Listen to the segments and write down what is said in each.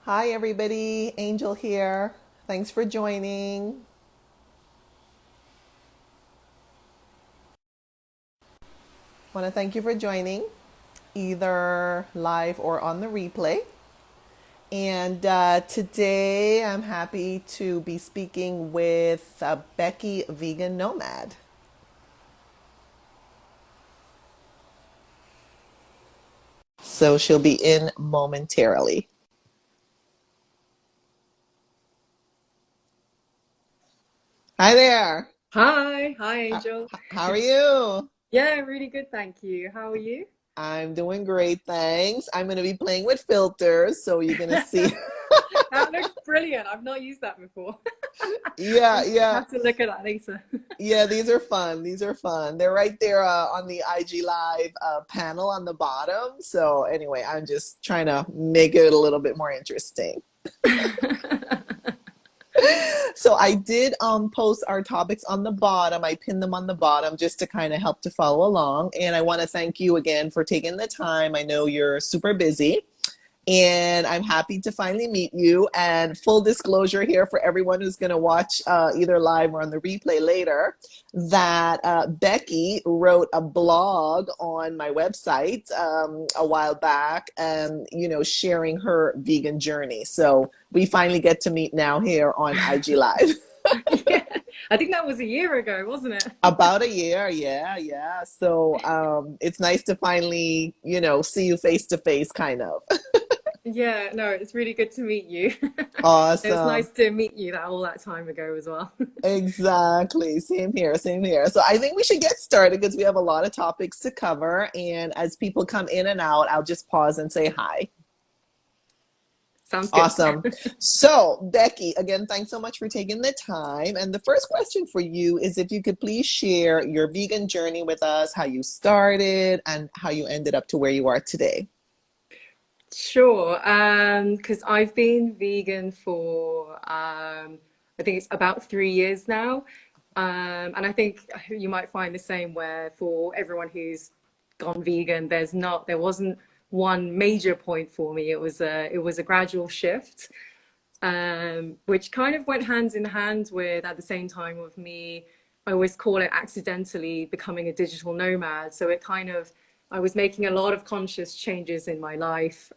Hi, everybody. Angel here. Thanks for joining. Want to thank you for joining, either live or on the replay. And today I'm happy to be speaking with Becky, Vegan Nomad. So she'll be in momentarily. Hi there. Hi, How, Angel. how are you? Yeah, really good, thank you. How are you? I'm doing great, thanks. I'm going to be playing with filters, so you're going to see. That looks brilliant. I've not used that before. Yeah, I'm gonna yeah. have to look at that later. Yeah, these are fun. These are fun. They're right there on the IG Live panel on the bottom. So anyway, I'm just trying to make it a little bit more interesting. So I did post our topics on the bottom. I pinned them on the bottom just to kind of help to follow along. And I want to thank you again for taking the time. I know you're super busy. And I'm happy to finally meet you. And full disclosure here for everyone who's going to watch either live or on the replay later, that Becky wrote a blog on my website a while back, and sharing her vegan journey. So we finally get to meet now here on IG Live. Yeah, I think that was a year ago, wasn't it? About a year, yeah, yeah. So it's nice to finally, see you face to face, kind of. Yeah, no, it's really good to meet you. It was Awesome. nice to meet you all that time ago as well. Exactly. Same here. Same here. So I think we should get started because we have a lot of topics to cover. And as people come in and out, I'll just pause and say hi. Sounds good. Awesome. So, Becky, again, thanks so much for taking the time. And the first question for you is if you could please share your vegan journey with us, how you started and how you ended up to where you are today. Sure. Because I've been vegan for I think it's about 3 years now. And I think you might find the same where for everyone who's gone vegan, there wasn't one major point for me. It was a gradual shift, which kind of went hand in hand with at the same time with me. I always call it accidentally becoming a digital nomad. So it kind of I was making a lot of conscious changes in my life.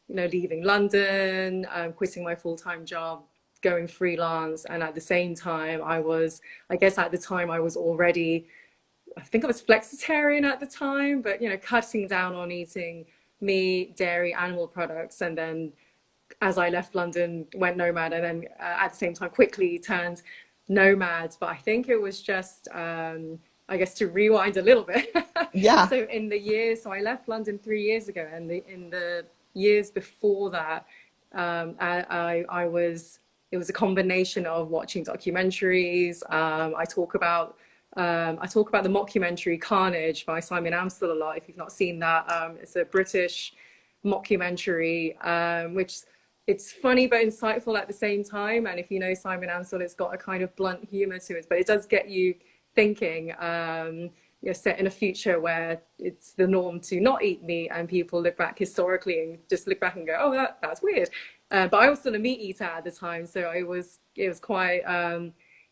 Leaving London, quitting my full-time job, going freelance, and at the same time, I guess at the time I was already, I think I was flexitarian at the time, but cutting down on eating meat, dairy, animal products, and then as I left London, went nomad, and then at the same time quickly turned nomad. But I think it was just, I guess, to rewind a little bit. Yeah. So I left London 3 years ago, and in the years before that, I was. It was a combination of watching documentaries. I talk about the mockumentary Carnage by Simon Amstel a lot. If you've not seen that, it's a British mockumentary, which it's funny but insightful at the same time. And if you know Simon Amstel, it's got a kind of blunt humor to it, but it does get you thinking. Set in a future where it's the norm to not eat meat, and people look back historically and just look back and go, "Oh, that's weird." But I was still a meat eater at the time, so it was quite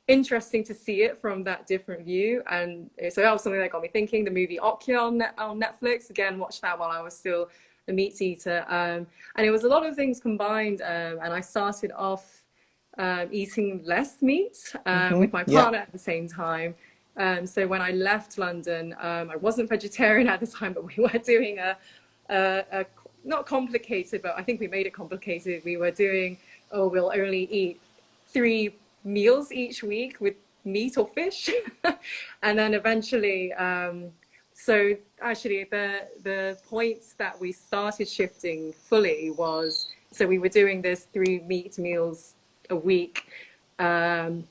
interesting to see it from that different view. And so that was something that got me thinking. The movie Okja on Netflix, again, watched that while I was still a meat eater. And it was a lot of things combined. And I started off eating less meat with my Yeah. partner at the same time. So when I left London, I wasn't vegetarian at the time, but we were doing a not complicated, but I think we made it complicated. We were doing, oh, we'll only eat 3 meals each week with meat or fish. And then eventually, so actually the point that we started shifting fully was, so we were doing this 3 meat meals a week. And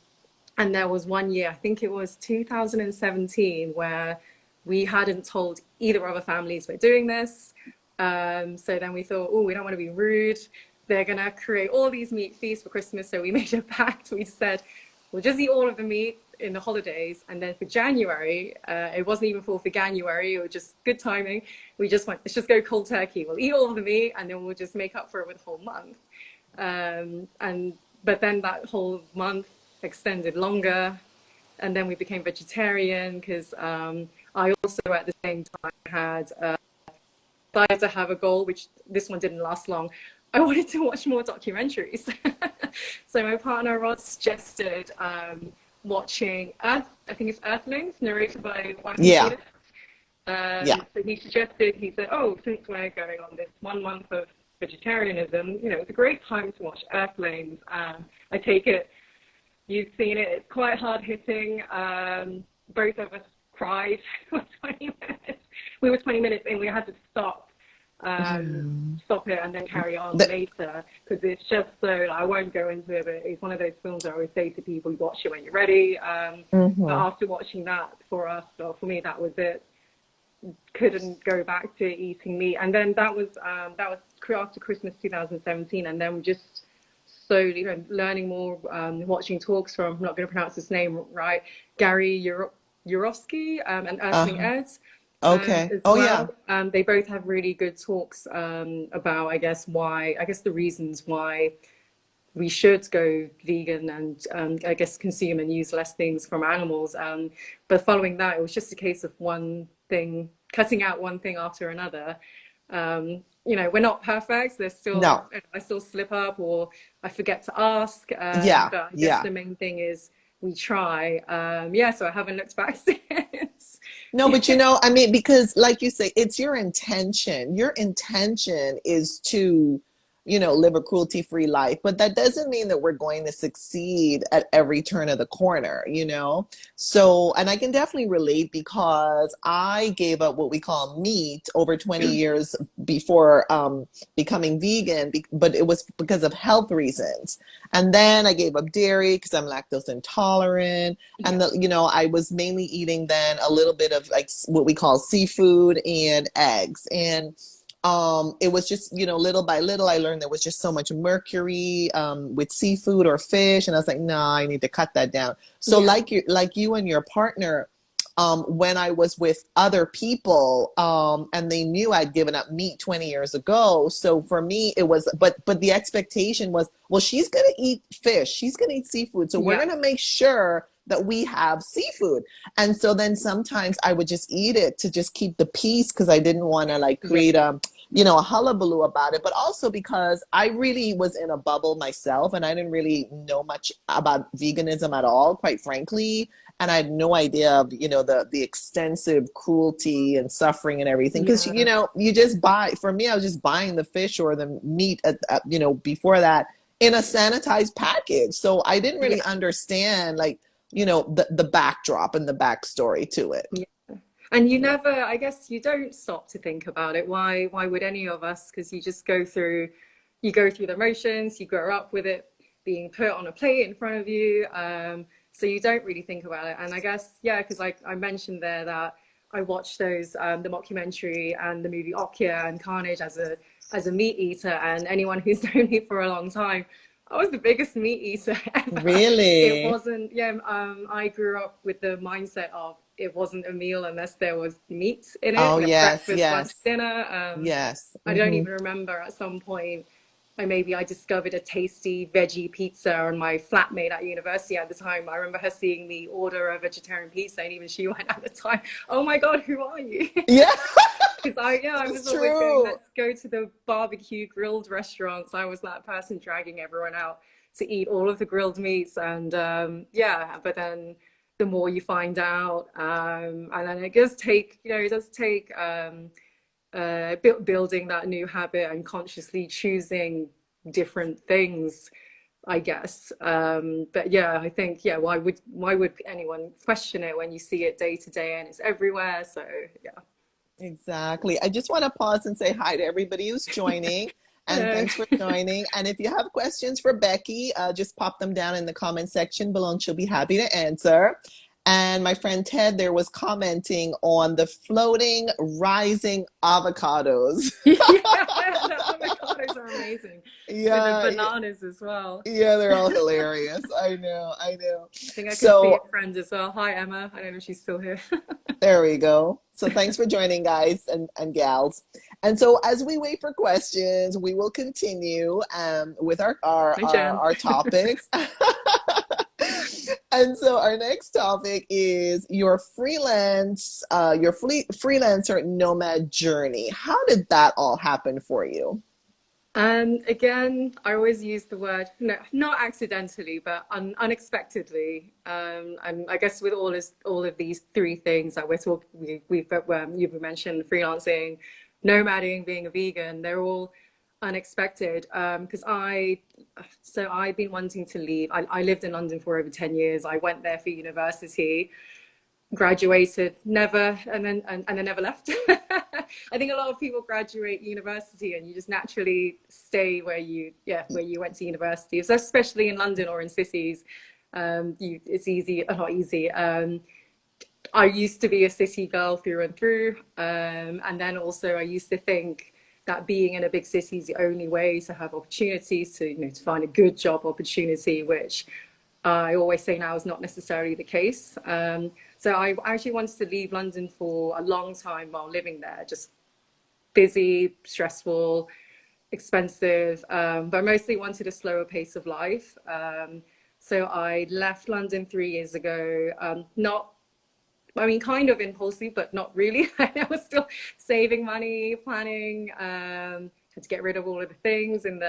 there was one year, I think it was 2017, where we hadn't told either of our families we're doing this. So then we thought, oh, we don't want to be rude. They're gonna create all these meat feasts for Christmas. So we made a pact. We said, we'll just eat all of the meat. in the holidays, and then for January, it wasn't even for January. It was just good timing. We just went, let's just go cold turkey. We'll eat all of the meat, and then we'll just make up for it with a whole month. And but then that whole month extended longer, and then we became vegetarian because I also at the same time had decided to have a goal, which this one didn't last long. I wanted to watch more documentaries. So my partner Rod suggested watching Earth, I think it's Earthlings, narrated by Yeah. Yeah. So he suggested, he said, oh, since we're going on this 1 month of vegetarianism, you know, it's a great time to watch Earthlings. I take it you've seen it. It's quite hard hitting. Both of us cried for 20 minutes. We were 20 minutes in. We had to stop it and then carry on later, because it's just so, I won't go into it, but it's one of those films I always say to people, you watch it when you're ready. But after watching that, for us, or for me, that was it. Couldn't go back to eating meat. And then that was after Christmas 2017, and then just slowly, you know, learning more, watching talks from, I'm not going to pronounce his name right, Gary Yourofsky and Earthling Ed. Okay. As well. Yeah. They both have really good talks about, I guess the reasons why we should go vegan and I guess consume and use less things from animals. But following that, it was just a case of one thing, cutting out one thing after another. You know, we're not perfect. There's still, I still slip up or I forget to ask. But I guess the main thing is we try. So I haven't looked back since. No, but you know, I mean, because like you say, it's your intention. Your intention is to, you know, live a cruelty-free life, but that doesn't mean that we're going to succeed at every turn of the corner, you know? So, and I can definitely relate, because I gave up what we call meat over 20 years before becoming vegan, but it was because of health reasons. And then I gave up dairy because I'm lactose intolerant. And, you know, I was mainly eating then a little bit of like what we call seafood and eggs. And it was just, you know, little by little, I learned there was just so much mercury with seafood or fish. And I was like, no, I need to cut that down. So like you and your partner, when I was with other people and they knew I'd given up meat 20 years ago. So for me, it was, but the expectation was, well, she's going to eat fish. She's going to eat seafood. So we're going to make sure that we have seafood. And so then sometimes I would just eat it to just keep the peace, because I didn't want to like create a hullabaloo about it, but also because I really was in a bubble myself and I didn't really know much about veganism at all, quite frankly. And I had no idea of, you know, the extensive cruelty and suffering and everything. Because, you know, you just buy, for me, I was just buying the fish or the meat, you know, before that in a sanitized package. So I didn't really understand, like, you know, the backdrop and the backstory to it. And you never, I guess you don't stop to think about it. Why would any of us? Because you just go through the motions, you grow up with it being put on a plate in front of you. So you don't really think about it. And I guess, because I mentioned there that I watched those, the mockumentary and the movie Okja and Carnage as a meat eater. And anyone who's known me for a long time, I was the biggest meat eater ever. Really? It wasn't, I grew up with the mindset of it wasn't a meal unless there was meat in it. Oh, Breakfast, lunch, dinner. I don't even remember at some point, I discovered a tasty veggie pizza, and my flatmate at university at the time, I remember her seeing me order a vegetarian pizza, and even she went at the time, oh my God, who are you? Yeah. Because I was always going, let's go to the barbecue grilled restaurants. I was that person dragging everyone out to eat all of the grilled meats. And but then the more you find out, and then it does take, building that new habit and consciously choosing different things, I guess. But I think, why would anyone question it when you see it day to day and it's everywhere? So Exactly. I just want to pause and say hi to everybody who's joining. And thanks for joining. And if you have questions for Becky, just pop them down in the comment section below and she'll be happy to answer. And my friend Ted there was commenting on the floating, rising avocados. The avocados are amazing. with the Yeah, bananas as well. yeah, they're all hilarious. I know, I know. I think I can see So a friend as well. Hi, Emma. I don't know if she's still here. there we go. So thanks for joining, guys and gals. And so as we wait for questions, we will continue with Hi, Jen. our topics. And so our next topic is your freelancer nomad journey. How did that all happen for you? Again, I always use the word, no, not accidentally, but unexpectedly. And I guess with all of these three things that you've mentioned, freelancing, nomading, being a vegan, they're all unexpected. Because I've been wanting to leave. I lived in London for over 10 years. I went there for university, graduated, never, and then never left. I think a lot of people graduate university and you just naturally stay where you went to university. So especially in London or in cities, it's easy, not easy. I used to be a city girl through and through, and then also I used to think that being in a big city is the only way to have opportunities to find a good job opportunity, which I always say now is not necessarily the case. So I actually wanted to leave London for a long time while living there, just busy, stressful, expensive, but I mostly wanted a slower pace of life. So I left London 3 years ago, not I mean, kind of impulsive, but not really. I was still saving money, planning, had to get rid of all of the things. And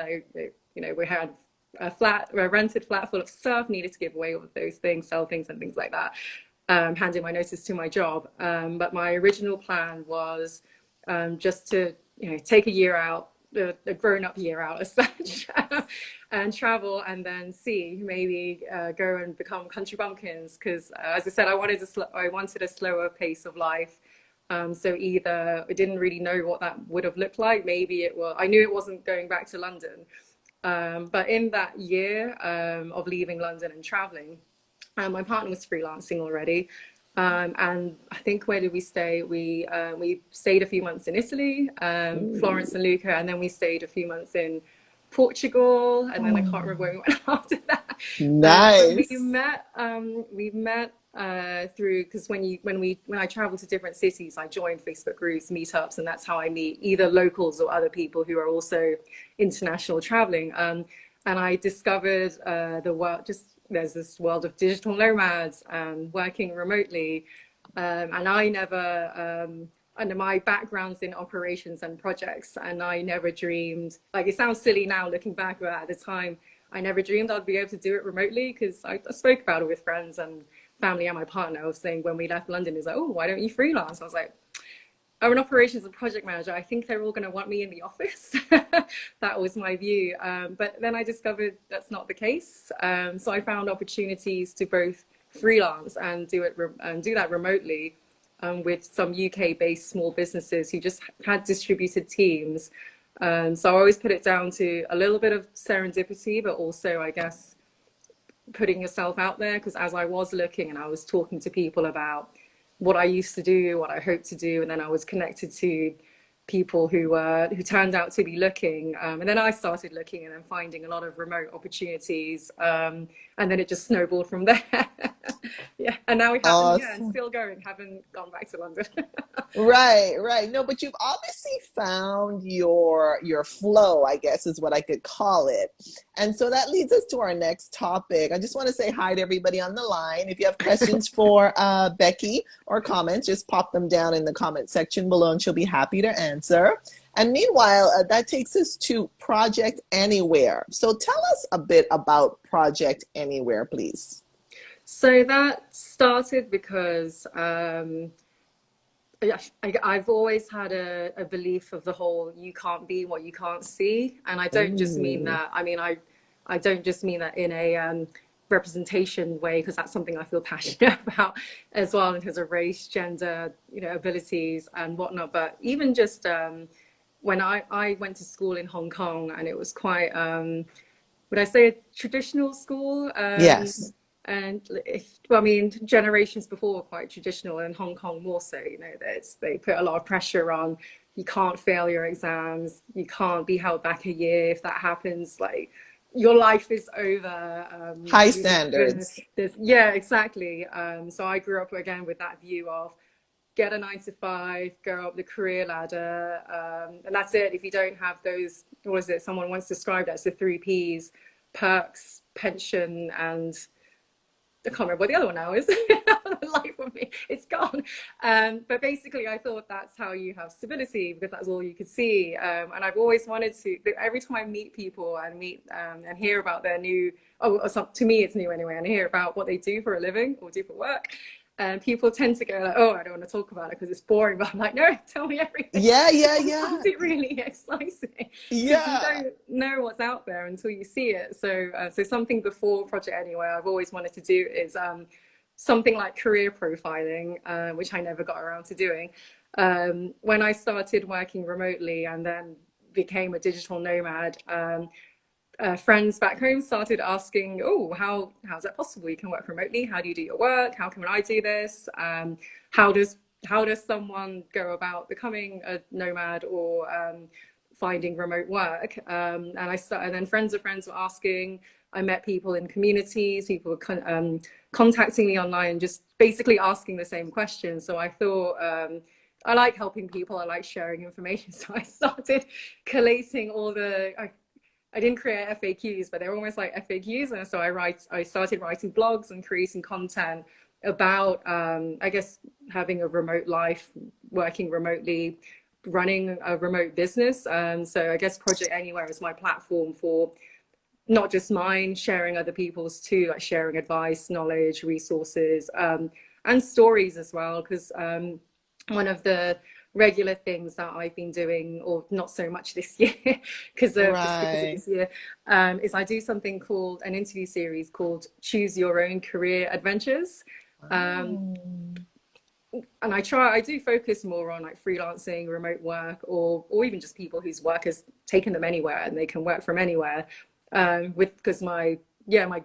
we had a rented flat full of stuff, needed to give away all of those things, sell things and things like that. Handing my notice to my job. But my original plan was just to, take a year out, a grown-up year out as such, and travel and then see maybe go and become country bumpkins because as I said I wanted a slower pace of life, so either I didn't really know what that would have looked like. Maybe I knew it wasn't going back to London, but in that year of leaving London and traveling, my partner was freelancing already. And I think where did we stay? We stayed a few months in Italy, Florence and Lucca, and then we stayed a few months in Portugal, and then I can't remember where we went after that. But Nice. we met through because when I travel to different cities, I join Facebook groups, meetups, and that's how I meet either locals or other people who are also international traveling. And I discovered the world. There's this world of digital nomads working remotely, and I never. And my background's in operations and projects, and I never dreamed. Like it sounds silly now looking back, but at the time, I never dreamed I'd be able to do it remotely because I spoke about it with friends and family and my partner. I was saying when we left London, he's like, "Oh, why don't you freelance?" I was like, I'm an operations and project manager. I think they're all going to want me in the office. That was my view. But then I discovered that's not the case. So I found opportunities to both freelance and do that remotely with some UK-based small businesses who just had distributed teams. So I always put it down to a little bit of serendipity, but also, I guess, putting yourself out there. Because as I was looking and I was talking to people about what I used to do, what I hope to do, and then I was connected to people who turned out to be looking, and then I started looking and then finding a lot of remote opportunities, and then it just snowballed from there. Yeah, and now we haven't, yeah, and Awesome. still going, haven't gone back to London. Right, right. No, but you've obviously found your flow, I guess is what I could call it. And so that leads us to our next topic. I just want to say hi to everybody on the line. If you have questions for Becky or comments, just pop them down in the comment section below and she'll be happy to answer. And meanwhile, that takes us to Project Anywhere. So tell us a bit about Project Anywhere, please. So that started because I've always had a belief of the whole you can't be what you can't see. And I don't just mean Ooh, that, I don't just mean that in a representation way, because that's something I feel passionate about as well in terms of race, gender, abilities and whatnot. But even just when I went to school in Hong Kong, and it was quite, would I say a traditional school? yes. And well, I mean, generations before were quite traditional, and Hong Kong more so. They put a lot of pressure on you can't fail your exams, you can't be held back a year. If that happens, like your life is over. High You're just gonna, standards. yeah, exactly. So I grew up again with that view of get a 9 to 5, go up the career ladder, and that's it. If you don't have those, what is it? Someone once described it as the 3 Ps: perks, pension, and I can't remember what the other one now is. The life of me, it's gone. But basically, I thought that's how you have stability because that's all you could see. And I've always wanted to. Every time I meet people and and hear about their new, to me it's new anyway, and hear about what they do for a living or do for work. And people tend to go like, "Oh, I don't want to talk about it because it's boring." But I'm like, "No, tell me everything." Yeah, yeah, I yeah. find it really exciting because you Yeah. don't know what's out there until you see it. So something before Project Anywhere I've always wanted to do is something like career profiling, which I never got around to doing. When I started working remotely and then became a digital nomad, friends back home started asking, "Oh, how's that possible? You can work remotely. How do you do your work? How can I do this? How does how does someone go about becoming a nomad or finding remote work?" And I started, and then friends of friends were asking. I met people in communities. People were contacting me online, just basically asking the same questions. So I thought. I like helping people. I like sharing information. So I started collating all the. I didn't create FAQs, but they're almost like FAQs. And so I started writing blogs and creating content about, I guess, having a remote life, working remotely, running a remote business. So I guess Project Anywhere is my platform for not just mine, sharing other people's too, like sharing advice, knowledge, resources, and stories as well. Because one of the regular things that I've been doing, or not so much this year, because of Right. this year, is I do something called an interview series called Choose Your Own Career Adventures. Um, Oh. and I do focus more on like freelancing, remote work, or even just people whose work has taken them anywhere and they can work from anywhere. Because my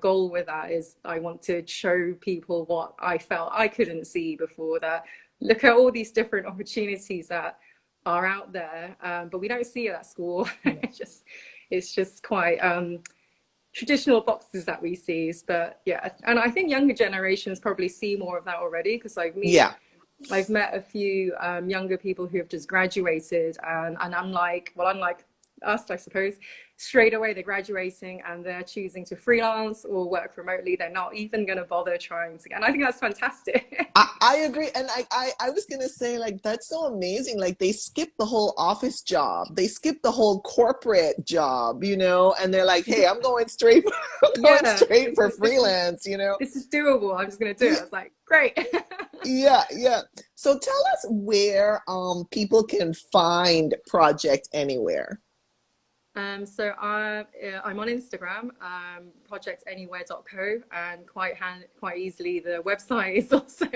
goal with that is I want to show people what I felt I couldn't see before, that look at all these different opportunities that are out there, but we don't see it at school. No. It's just quite traditional boxes that we see. But yeah, and I think younger generations probably see more of that already because Yeah. I've met a few younger people who have just graduated, and unlike us, I suppose, straight away they're graduating and they're choosing to freelance or work remotely. They're not even going to bother trying to. And I think that's fantastic. I agree. And I was going to say, like, that's so amazing. Like, they skip the whole office job, they skip the whole corporate job, and they're like, hey, I'm going straight, I'm going Yeah, straight for freelance. this is doable. I'm just going to do it. I was like, great. Yeah, yeah. So tell us where people can find Project Anywhere. I'm on Instagram, projectanywhere.co, and quite easily the website is also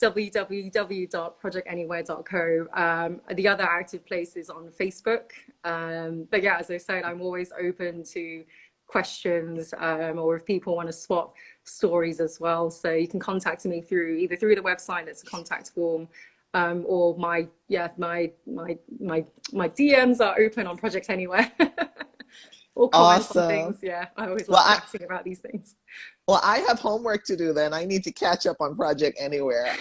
www.projectanywhere.co. The other active place is on Facebook. But yeah, as I said, I'm always open to questions, or if people want to swap stories as well. So you can contact me either through the website, that's a contact form, or my DMs are open on Project Anywhere. Or comment on Awesome. things. Yeah, I always Well, love I chatting about these things. well, I have homework to do then. I need to catch up on Project Anywhere.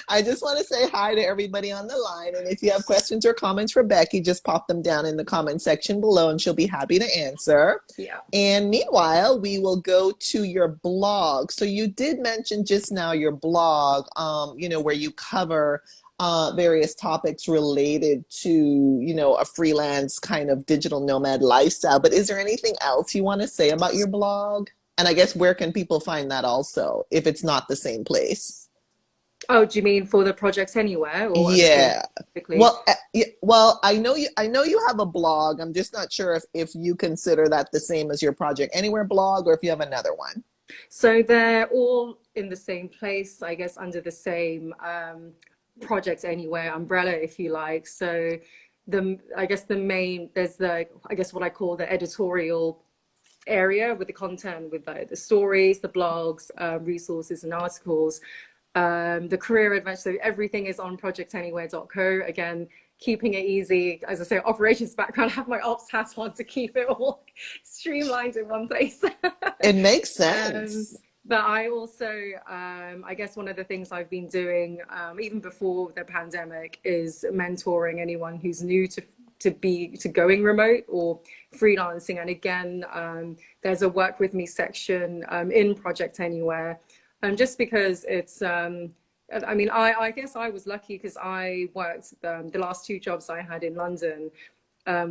I just want to say hi to everybody on the line. And if you have questions or comments for Becky, just pop them down in the comment section below and she'll be happy to answer. Yeah. And meanwhile, we will go to your blog. So you did mention just now your blog, where you cover various topics related to, a freelance kind of digital nomad lifestyle. But is there anything else you want to say about your blog? And I guess where can people find that also, if it's not the same place? Oh, do you mean for the projects anywhere or anything Yeah. specifically? Well, yeah, well, I know you have a blog. I'm just not sure if you consider that the same as your Project Anywhere blog or if you have another one. So they're all in the same place, I guess, under the same projects anywhere umbrella, if you like. So I guess the main, there's I guess what I call the editorial area with the content, with the stories, the blogs, resources, and articles. the career adventure. So everything is on projectanywhere.co. Again, keeping it easy. As I say, operations background, I have my ops hat on to keep it all streamlined in one place. It makes um, sense. but I also, I guess one of the things I've been doing, even before the pandemic, is mentoring anyone who's new to going remote or freelancing. And again, there's a work with me section in Project Anywhere, and just because it's I mean, I guess I was lucky because I worked the last two jobs I had in London.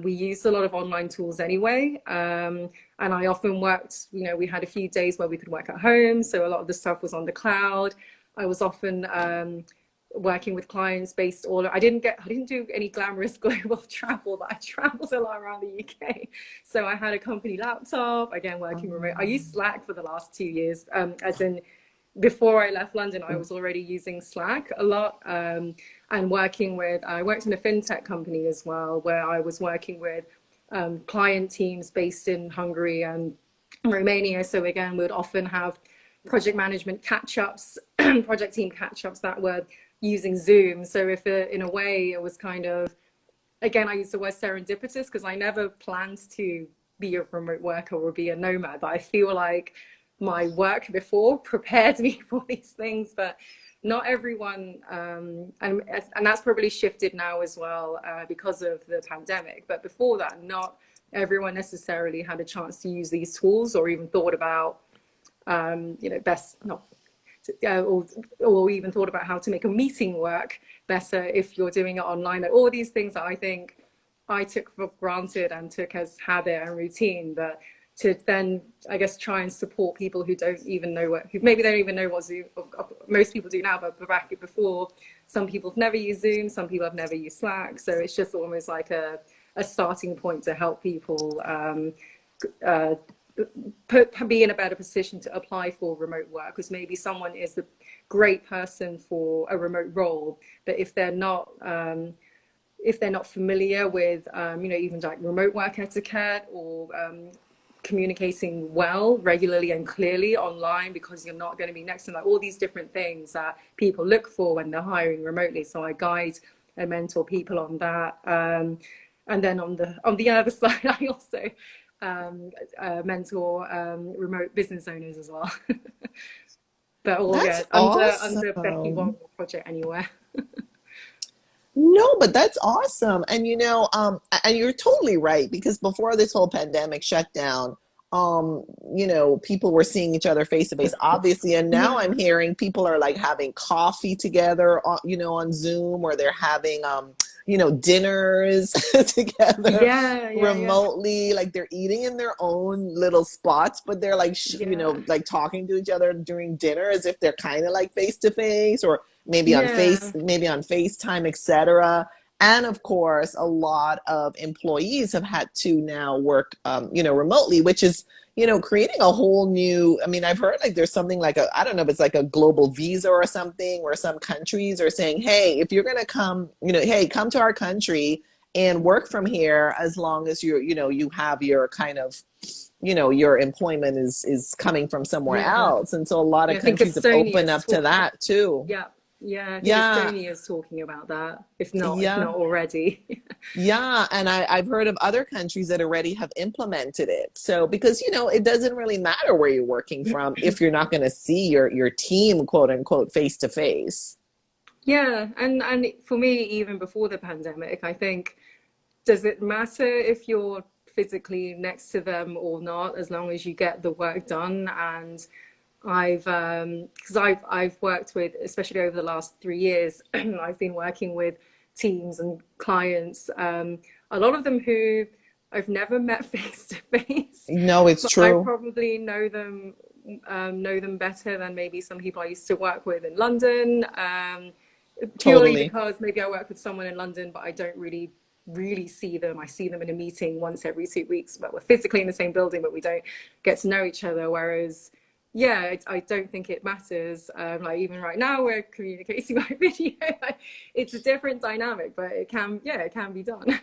We used a lot of online tools anyway. And I often worked, you know, we had a few days where we could work at home. So a lot of the stuff was on the cloud. I was often working with clients based all, I didn't do any glamorous global travel, but I traveled a lot around the UK. So I had a company laptop, again, working remote. I used Slack for the last 2 years, as in, before I left London, I was already using Slack a lot, and working with, I worked in a fintech company as well, where I was working with client teams based in Hungary and Romania. So again, we'd often have project management catch-ups, project team catch-ups that were using Zoom. So if in a way it was kind of, again, I use the word serendipitous because I never planned to be a remote worker or be a nomad, but I feel like my work before prepared me for these things. But not everyone, and that's probably shifted now as well because of the pandemic. But before that, not everyone necessarily had a chance to use these tools or even thought about, you know, best not, or even thought about how to make a meeting work better if you're doing it online. Like all these things that I think I took for granted and took as habit and routine, but to then, I guess, try and support people who don't even know who maybe don't even know what Zoom, most people do now, but back before, some people have never used Zoom, some people have never used Slack. So it's just almost like a starting point to help people be in a better position to apply for remote work, because maybe someone is a great person for a remote role, but if they're not familiar with, you know, even like remote work etiquette or communicating well, regularly and clearly online, because you're not going to be next to, like, all these different things that people look for when they're hiring remotely. So I guide and mentor people on that. And then on the other side, I also mentor remote business owners as well. But all That's under Becky awesome. Wong Project Anywhere. No, but that's awesome. And you know, and you're totally right, because before this whole pandemic shut down, you know, people were seeing each other face to face, obviously, and now Yeah, I'm hearing people are like having coffee together, you know, on Zoom, or they're having, you know, dinners together yeah. remotely, like they're eating in their own little spots, but they're like, you Yeah, know, like talking to each other during dinner as if they're kind of like face to face, or yeah, maybe on FaceTime, etc. And of course, a lot of employees have had to now work, you know, remotely, which is, you know, creating a whole new. I mean, I've heard like there's something like I don't know if it's like a global visa or something, where some countries are saying, hey, if you're going to come, you know, hey, come to our country and work from here, as long as you know, you have your kind of, you know, your employment is coming from somewhere yeah. else. And so a lot of Yeah, I think countries have Estonia opened is up to talking. that too. Yeah, yeah. I think Yeah, Estonia is talking about that, if yeah. not already. Yeah, and I've heard of other countries that already have implemented it. So because, you know, it doesn't really matter where you're working from if you're not going to see your team, quote unquote, face to face. Yeah, and for me, even before the pandemic, I think, does it matter if you're physically next to them or not, as long as you get the work done? And because I've worked with, especially over the last 3 years, I've been working with teams and clients, a lot of them who I've never met face to face, No, it's but I true. probably know them better than maybe some people I used to work with in London, purely Totally. because maybe I work with someone in London, but I don't really see them. I see them in a meeting once every 2 weeks, but we're physically in the same building, but we don't get to know each other. Whereas, yeah, I don't think it matters. Like even right now, we're communicating by video. It's a different dynamic, but it can be done.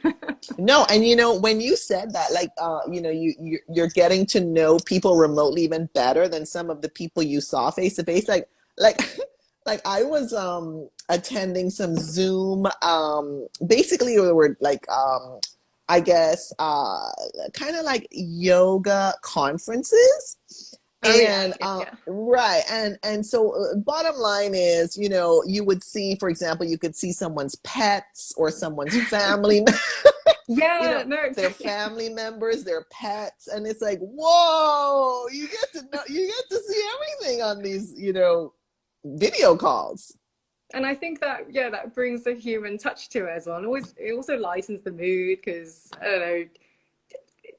No, and you know, when you said that, like, you know, you're getting to know people remotely even better than some of the people you saw face to face, like like I was attending some Zoom basically there were like I guess kind of like yoga conferences. Oh yeah, And yeah, yeah. right, and so bottom line is, you know, you would see, for example, you could see someone's pets or someone's family, you Yeah, know, no, their exactly. family members, their pets, and it's like, whoa, you get to know, you get to see everything on these, you know, video calls. And I think that yeah, that brings a human touch to it as well. And always it also lightens the mood because I don't know,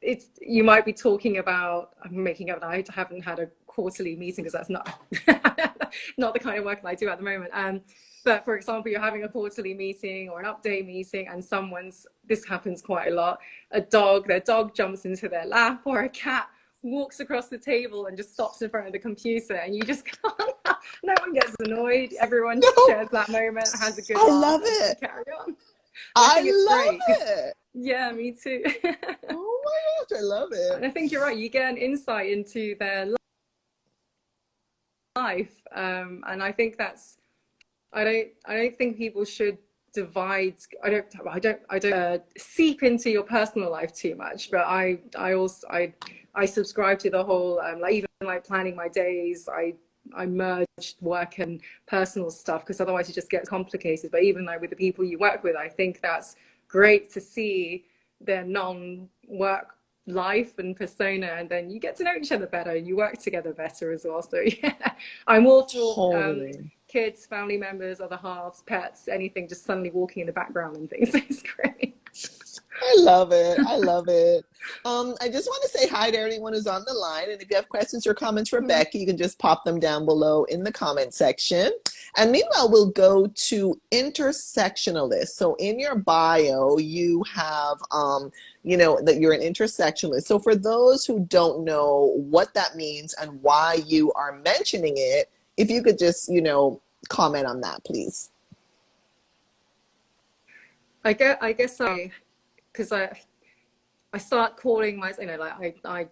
it's you might be talking about I'm making up I haven't had a quarterly meeting because that's not not the kind of work that I do at the moment. But for example, you're having a quarterly meeting or an update meeting, and someone's this happens quite a lot. Their dog jumps into their lap, or a cat walks across the table and just stops in front of the computer, and you just can't. No one gets annoyed. Everyone No, shares that moment, has a good I laugh, love and then it. carry on. And I I think it's great love because it. yeah, me too. Oh my gosh, I love it. And I think you're right. You get an insight into their life, and I think that's. I don't think people should divide. I don't seep into your personal life too much. But I subscribe to the whole like even like planning my days. I merged work and personal stuff because otherwise it just gets complicated. But even like with the people you work with, I think that's great to see their non-work life and persona, and then you get to know each other better and you work together better as well. So yeah, I'm all for Totally. kids, family members, other halves, pets, anything just suddenly walking in the background and things. It's great. I love it. I love it. I just want to say hi to everyone who's on the line. And if you have questions or comments for Becky, you can just pop them down below in the comment section. And meanwhile, we'll go to intersectionalist. So in your bio, you have, you know, that you're an intersectionalist. So for those who don't know what that means and why you are mentioning it, if you could just, you know, comment on that, please. I guess because I start calling myself, you know, like I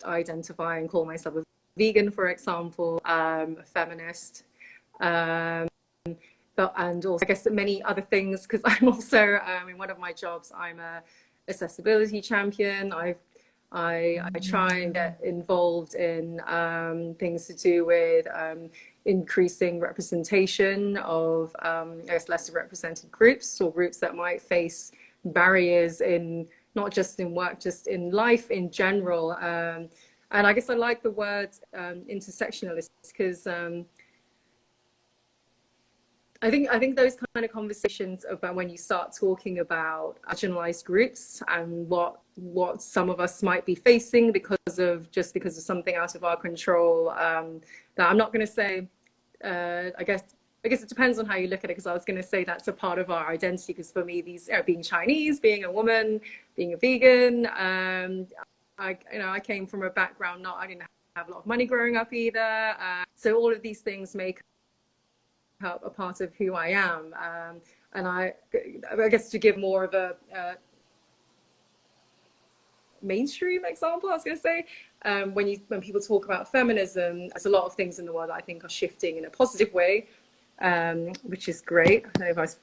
identify and call myself a vegan, for example, a feminist, um, but and also I guess many other things because I'm also in one of my jobs I'm a accessibility champion. I try and get involved in things to do with increasing representation of I guess lesser represented groups or groups that might face barriers in not just in work, just in life in general. And I guess I like the word intersectionalist because I think those kind of conversations about when you start talking about marginalized groups and what some of us might be facing because of something out of our control. That I'm not going to say. I guess it depends on how you look at it. Because I was going to say that's a part of our identity. Because for me, these being Chinese, being a woman, being a vegan, I came from a background I didn't have a lot of money growing up either. So all of these things make up a part of who I am. And I guess to give more of a mainstream example, I was going to say, when people talk about feminism, there's a lot of things in the world that I think are shifting in a positive way, which is great. I don't know if I was.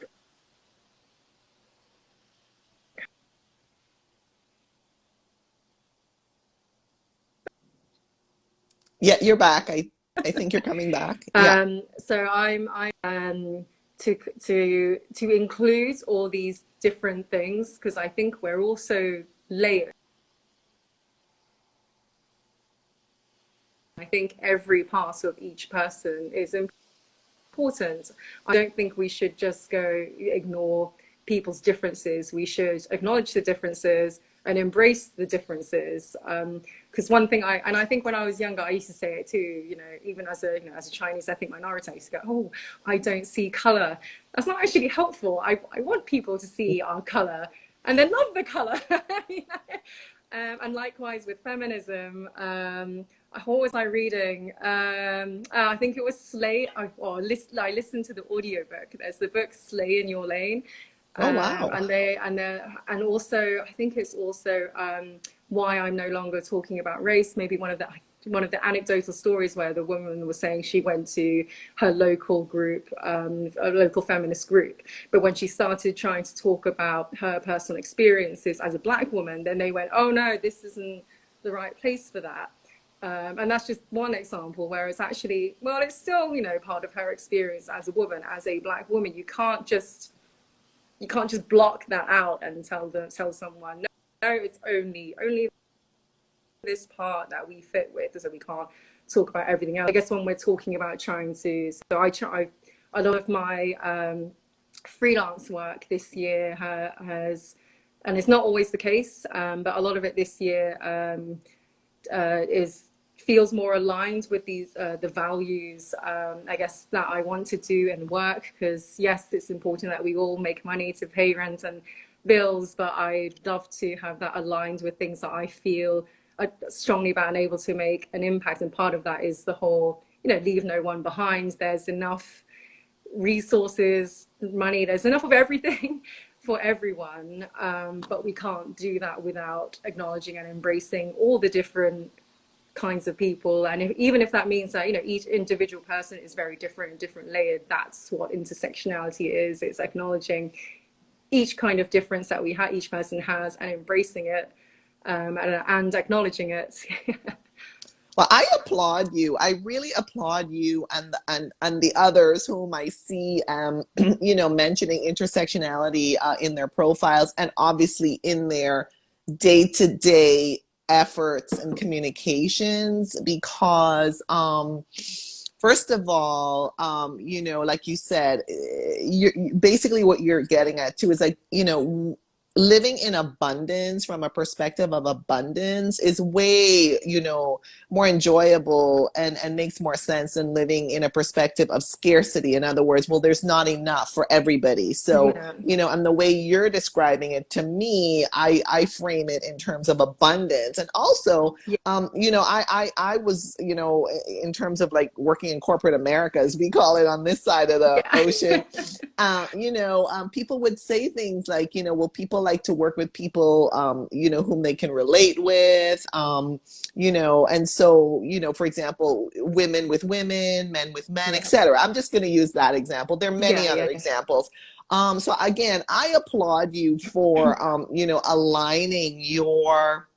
Yeah, you're back. I think you're coming back. Yeah. So I'm to include all these different things because I think we're also layered. I think every part of each person is important. I don't think we should just go ignore people's differences. We should acknowledge the differences and embrace the differences. Because one thing I think when I was younger, I used to say it too. You know, even as a Chinese ethnic minority, I used to go, "Oh, I don't see color." That's not actually helpful. I want people to see our color and then love the color. You know? And likewise with feminism, what was I reading? I think it was Slay. I listened to the audiobook. There's the book Slay in Your Lane. Oh, wow. And also I think it's also why I'm no longer talking about race. Maybe one of the one of the anecdotal stories where the woman was saying she went to her local group, a local feminist group, but when she started trying to talk about her personal experiences as a black woman, then they went, "Oh no, this isn't the right place for that." And that's just one example where it's actually, well, it's still, part of her experience as a woman, as a black woman. You can't just block that out and tell someone, no, it's only this part that we fit with, so we can't talk about everything else. I guess when we're talking about a lot of my freelance work this year has, and it's not always the case, but a lot of it this year is feels more aligned with the values, I guess, that I want to do in work. Because yes, it's important that we all make money to pay rent and bills, but I'd love to have that aligned with things that I feel strongly about and able to make an impact. And part of that is the whole, leave no one behind. There's enough resources, money, there's enough of everything for everyone, but we can't do that without acknowledging and embracing all the different kinds of people. And even if that means that each individual person is very different and different layered, that's what intersectionality is. It's acknowledging each kind of difference that each person has, and embracing it, and acknowledging it. Well, I applaud you. I really applaud you and the others whom I see, mentioning intersectionality in their profiles, and obviously in their day-to-day efforts and communications, because first of all, like you said, basically what you're getting at too is like, living in abundance from a perspective of abundance is way, more enjoyable and makes more sense than living in a perspective of scarcity. In other words, well, there's not enough for everybody. So, Yeah. And the way you're describing it to me, I frame it in terms of abundance. And also, Yeah. I was, in terms of like working in corporate America, as we call it on this side of the ocean, people would say things like, well, people like to work with people, whom they can relate with, and so, for example, women with women, men with men, Yeah. etc. I'm just going to use that example. There are many Yeah. other Yeah. examples. So again, I applaud you for, aligning your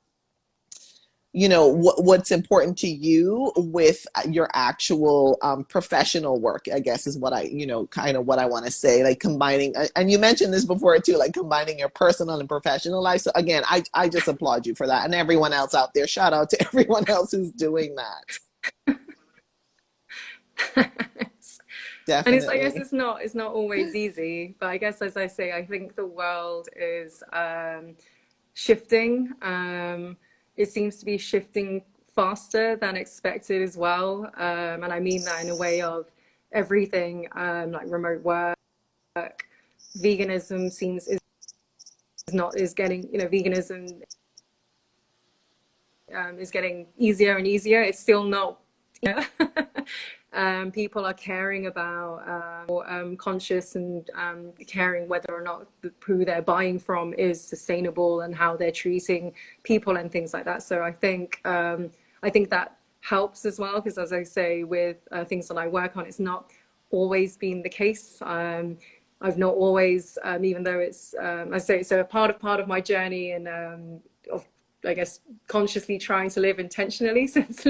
what's important to you with your actual professional work, I guess, is what I kind of what I want to say, like combining, and you mentioned this before too, like combining your personal and professional life. So again, I just applaud you for that, and everyone else out there, shout out to everyone else who's doing that. And I guess Definitely. it's not always easy, but I guess, as I say, I think the world is shifting. It seems to be shifting faster than expected as well, and I mean that in a way of everything, like remote work, veganism seems is getting, veganism is getting easier and easier. It's still not, people are caring about, conscious, and caring whether or not who they're buying from is sustainable, and how they're treating people and things like that. So I think that helps as well, because, as I say, with things that I work on, it's not always been the case. I've not always, even though it's, I say, so part of my journey, and of, I guess, consciously trying to live intentionally since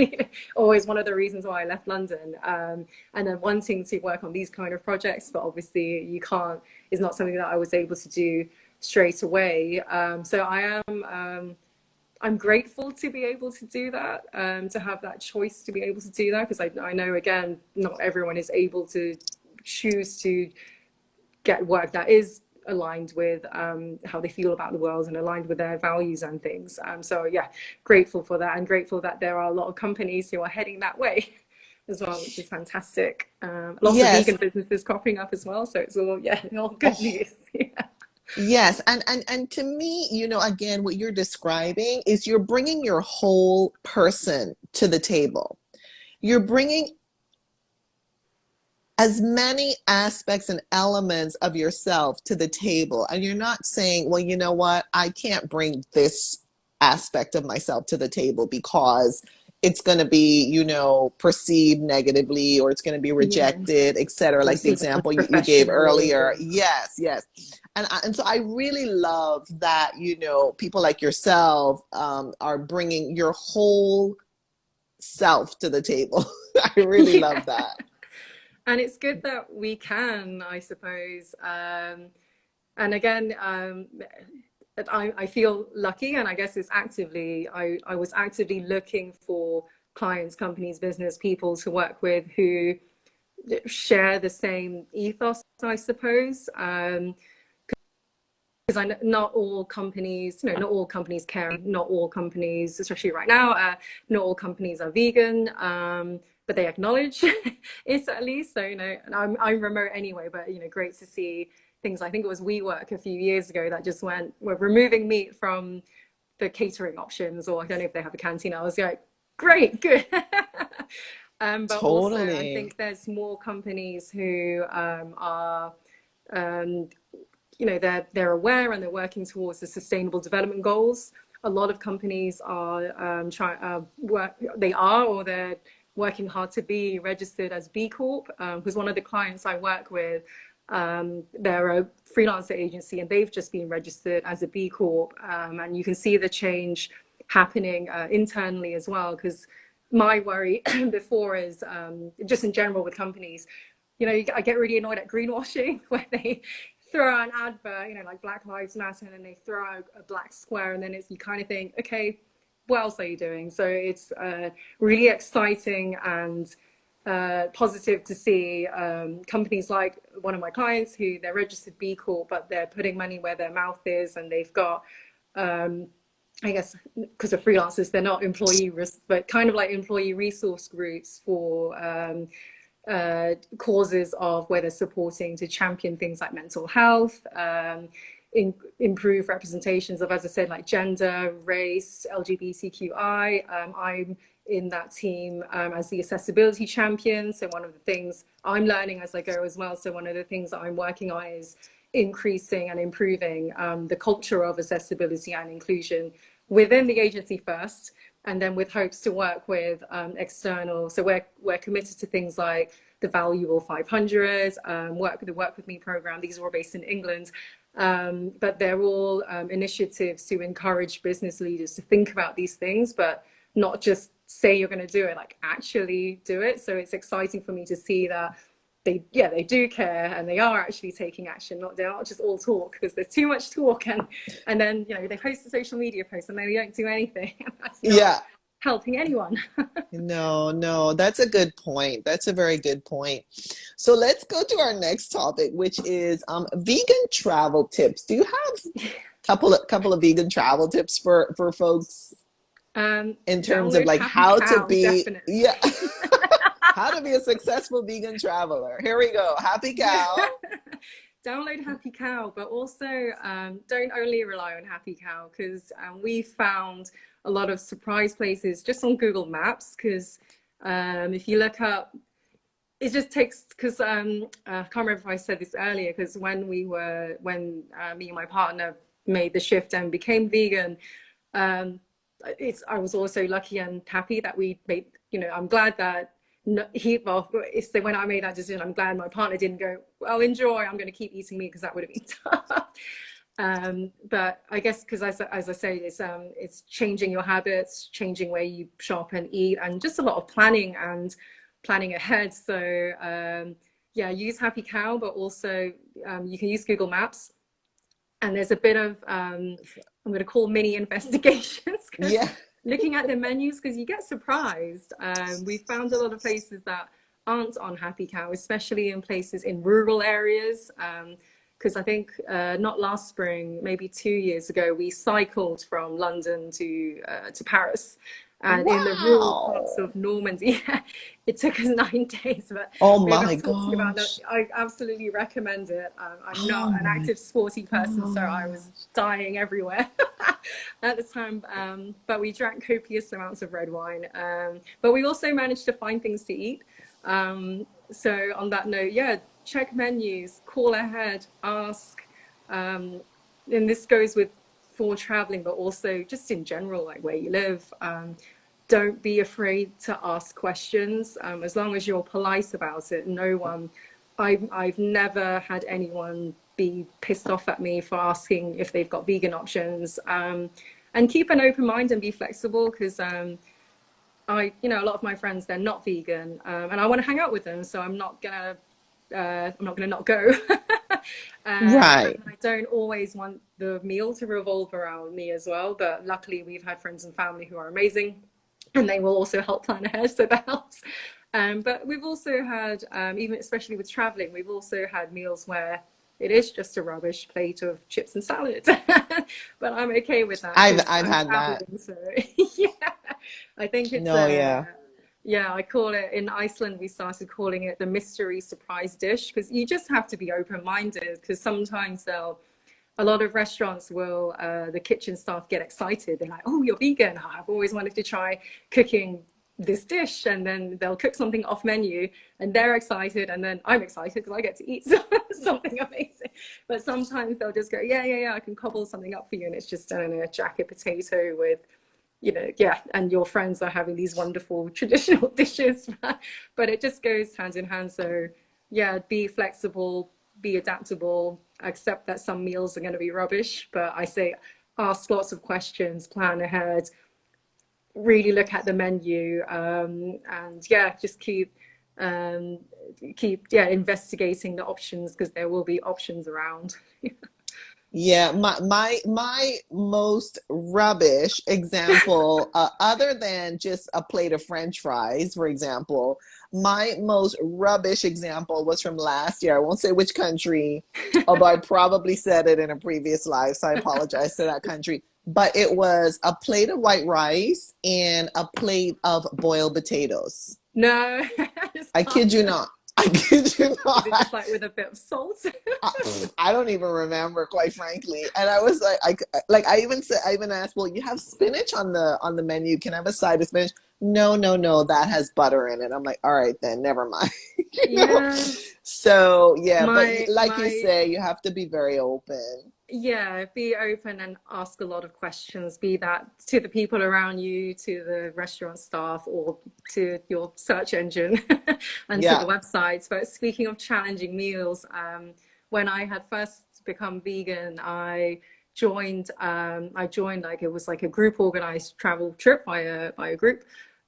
always one of the reasons why I left London, and then wanting to work on these kind of projects, but obviously you can't, is not something that I was able to do straight away. So I'm grateful to be able to do that, to have that choice to be able to do that, because I know, again, not everyone is able to choose to get work that is aligned with how they feel about the world and aligned with their values and things. So yeah, grateful for that, and grateful that there are a lot of companies who are heading that way as well, which is fantastic. Lots of Yes. vegan businesses cropping up as well, so it's all good Oh, news. Yeah. yes. And to me, again, what you're describing is you're bringing your whole person to the table. You're bringing as many aspects and elements of yourself to the table. And you're not saying, well, you know what, I can't bring this aspect of myself to the table because it's going to be, you know, perceived negatively, or it's going to be Yeah. rejected, etc. Or Like the seen example you gave unprofessional earlier. or Yes, yes. And so I really love that, you know, people like yourself are bringing your whole self to the table. I really love yeah. that. And it's good that we can, I suppose. And again, I feel lucky, and I guess it's I was actively looking for clients, companies, business people to work with who share the same ethos, I suppose. Because I know not all companies, you know, not all companies care, not all companies, especially right now, not all companies are vegan, but they acknowledge it at least. So, you know, and I'm remote anyway, but, you know, great to see things. I think it was WeWork a few years ago that just went, we're removing meat from the catering options, or I don't know if they have a canteen. I was like, great, good. But also, I Totally. think there's more companies who are um, you know, they're aware and they're working towards the sustainable development goals. A lot of companies are they are, or they're working hard to be registered as B Corp. Because one of the clients I work with, they're a freelancer agency, and they've just been registered as a B Corp. And you can see the change happening internally as well. Because my worry before is just in general with companies, you know, I get really annoyed at greenwashing where they throw out an advert, you know, like Black Lives Matter, and then they throw out a black square, and then it's, you kind of think, okay, what else are you doing? So it's really exciting and positive to see companies like one of my clients who they're registered B Corp, but they're putting money where their mouth is, and they've got I guess because of freelancers, they're not employee, but kind of like employee resource groups for causes of where they're supporting to champion things like mental health, improve representations of, as I said, like gender, race, LGBTQI. I'm in that team as the accessibility champion. So one of the things I'm learning as I go as well. So one of the things that I'm working on is increasing and improving the culture of accessibility and inclusion within the agency first, and then with hopes to work with external. So we're committed to things like the Valuable 500, the Work With Me program. These are all based in England, but they're all initiatives to encourage business leaders to think about these things, but not just say you're going to do it, like actually do it. So it's exciting for me to see that they do care, and they are actually taking action. They're not just all talk, because there's too much talk, and then, you know, they post a social media post and they don't do anything. That's not Yeah. helping anyone. No, no, that's a good point. That's a very good point. So let's go to our next topic, which is vegan travel tips. Do you have couple of vegan travel tips for folks in terms of Download like Happy how to Cow, be, definitely. yeah, how to be a successful vegan traveler? Here we go. Happy Yeah. cow. Download Happy Cow, but also don't only rely on Happy Cow, because we found a lot of surprise places just on Google Maps. Because if you look up, it just takes, because I can't remember if I said this earlier, because when me and my partner made the shift and became vegan, um, I was also lucky and happy that we made, you know, I'm glad that no, well, it's when I made that decision, I'm glad my partner didn't go, well, enjoy, I'm going to keep eating meat, because that would have been tough. But I guess because as I say, it's changing your habits, changing where you shop and eat, and just a lot of planning ahead. So yeah, use Happy Cow, but also you can use Google Maps. And there's a bit of I'm going to call mini investigations, because Yeah. looking at the menus, because you get surprised. We found a lot of places that aren't on Happy Cow, especially in places in rural areas. Because I think not last spring, maybe 2 years ago, we cycled from London to Paris, and in the rural parts Wow. of Normandy, it took us 9 days. But Oh maybe my I've talked to you about that. gosh. I absolutely recommend it. I'm not Oh an my active sporty person, so I was gosh. dying everywhere at the time. But we drank copious amounts of red wine. But we also managed to find things to eat. So on that note, yeah, check menus, call ahead, ask. And this goes with for traveling, but also just in general, like where you live. don't be afraid to ask questions. As long as you're polite about it, no one, I've never had anyone be pissed off at me for asking if they've got vegan options. And keep an open mind and be flexible, because a lot of my friends, they're not vegan, and I want to hang out with them, so I'm not gonna not go. Right. And I don't always want the meal to revolve around me as well. But luckily, we've had friends and family who are amazing, and they will also help plan ahead, so that helps. But we've also had, even especially with traveling, we've also had meals where it is just a rubbish plate of chips and salad. But I'm okay with that because I've I'm had that. traveling. So yeah, I think it's No, yeah. yeah, I call it, in Iceland, we started calling it the mystery surprise dish, because you just have to be open-minded, because sometimes a lot of restaurants will, the kitchen staff get excited. They're like, oh, you're vegan. Oh, I've always wanted to try cooking this dish. And then they'll cook something off menu and they're excited. And then I'm excited because I get to eat something amazing. But sometimes they'll just go, yeah, I can cobble something up for you. And it's just, I don't know, a jacket potato with, yeah, and your friends are having these wonderful traditional dishes, but it just goes hand in hand. So yeah, be flexible, be adaptable, accept that some meals are going to be rubbish, but I say ask lots of questions, plan ahead, really look at the menu, and yeah, just keep investigating the options, because there will be options around. Yeah, my most rubbish example, other than just a plate of French fries, for example, my most rubbish example was from last year. I won't say which country, although I probably said it in a previous live, so I apologize to that country. But it was a plate of white rice and a plate of boiled potatoes. No, it's I kid you pasta. not. I kid you Is it just not. like with a bit of salt? I don't even remember, quite frankly. And I was like, I even said, I even asked, well, you have spinach on the menu. Can I have a side of spinach? No, no, no, that has butter in it. I'm like, all right, then never mind. you know? Yeah, So yeah, but like you my say, you have to be very open. yeah, be open and ask a lot of questions, be that to the people around you, to the restaurant staff, or to your search engine and to the Yeah. websites. But speaking of challenging meals, when I had first become vegan, I joined, like, it was like a group organized travel trip by a group.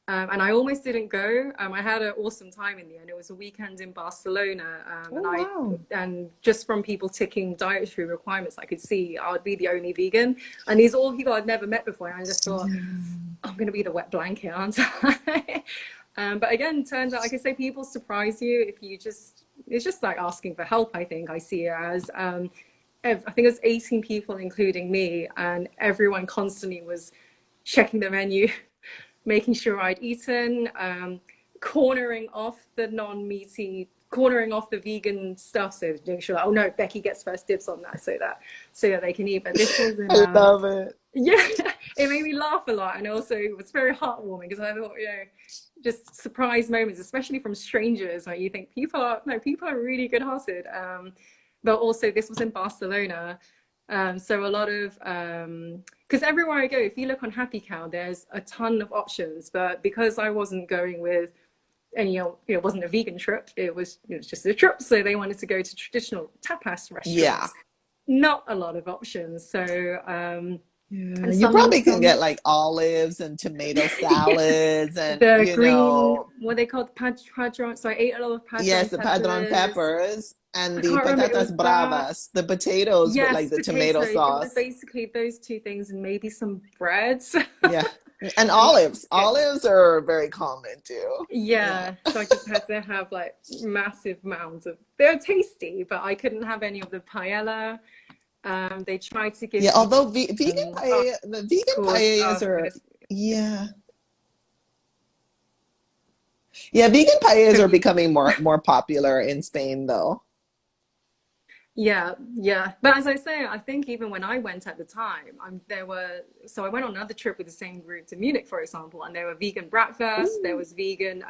And I almost didn't go. I had an awesome time in the end. It was a weekend in Barcelona, Oh wow. and just from people ticking dietary requirements, I could see I would be the only vegan. And these are all people I'd never met before. And I just thought, I'm going to be the wet blanket, aren't I? But again, turns out, like I say, people surprise you if you just, it's just like asking for help, I think I see it as. I think it was 18 people, including me, and everyone constantly was checking the menu, making sure I'd eaten, cornering off the non-meaty, cornering off the vegan stuff, so making sure, oh no, Becky gets first dibs on that, so that they can eat. But this was in I love it. yeah, it made me laugh a lot, and also it was very heartwarming, because I thought, just surprise moments, especially from strangers, where you think people are really good-hearted. But also this was in Barcelona, so a lot of, because everywhere I go, if you look on Happy Cow, there's a ton of options. But because I wasn't going with any, it wasn't a vegan trip, it was just a trip. So they wanted to go to traditional tapas Yeah. restaurants. Not a lot of options. So, Yeah. and You probably can get some, like olives and tomato yeah, salads and, the you green, know, what they called padron. So I ate a lot of yes, padron the padron peppers. peppers and I the can't remember, it was patatas that. bravas, the potatoes with like Yes, the tomato potatoes. It was sauce. basically those two things and maybe some breads. Yeah. And And olives. biscuits. Olives are very common too. Yeah. Yeah, so I just had to have like massive mounds of. They're tasty, but I couldn't have any of the paella. They tried to Yeah. give me. Although vegan Oh, paella, the vegan course. paellas Oh are, goodness. yeah. Yeah, vegan paellas Have are you? becoming more popular in Spain though. Yeah, yeah. But as I say, I think even when I went at the time, so I went on another trip with the same group to Munich, for example, and there were vegan breakfast, there Ooh, was vegan